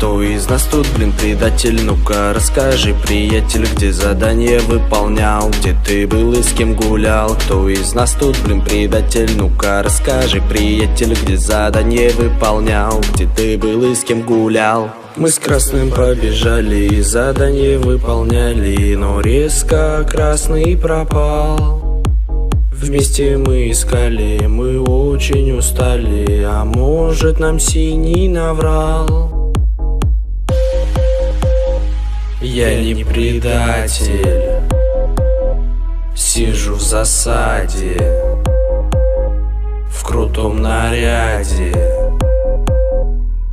Кто из нас тут, блин, предатель? Ну-ка расскажи, приятель, где задание выполнял, где ты был и с кем гулял. Кто из нас тут, блин, предатель? Ну-ка расскажи, приятель, где задание выполнял, где ты был и с кем гулял. Мы с красным побежали и задание выполняли, но резко красный пропал. Вместе мы искали, мы очень устали, а может нам синий наврал. Я не предатель, сижу в засаде, в крутом наряде,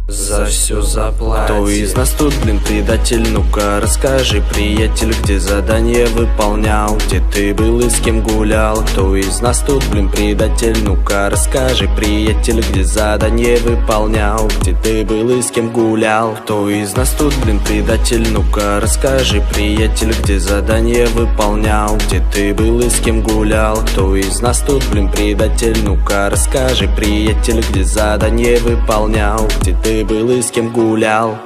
за все заплатит. Кто из нас тут, блин, предатель? Ну-ка расскажи, приятель, где задание выполнял, где ты был и с кем гулял. Кто из нас тут, блин, предатель? Ну-ка расскажи, приятель, где задание выполнял, где ты был и с кем гулял. Кто из нас тут, блин, предатель? Ну-ка расскажи, приятель, где задание выполнял, где ты был и с кем гулял. Кто из нас тут, блин, предатель? Ну-ка расскажи, приятель, где задание выполнял, где ты был и с кем гулял.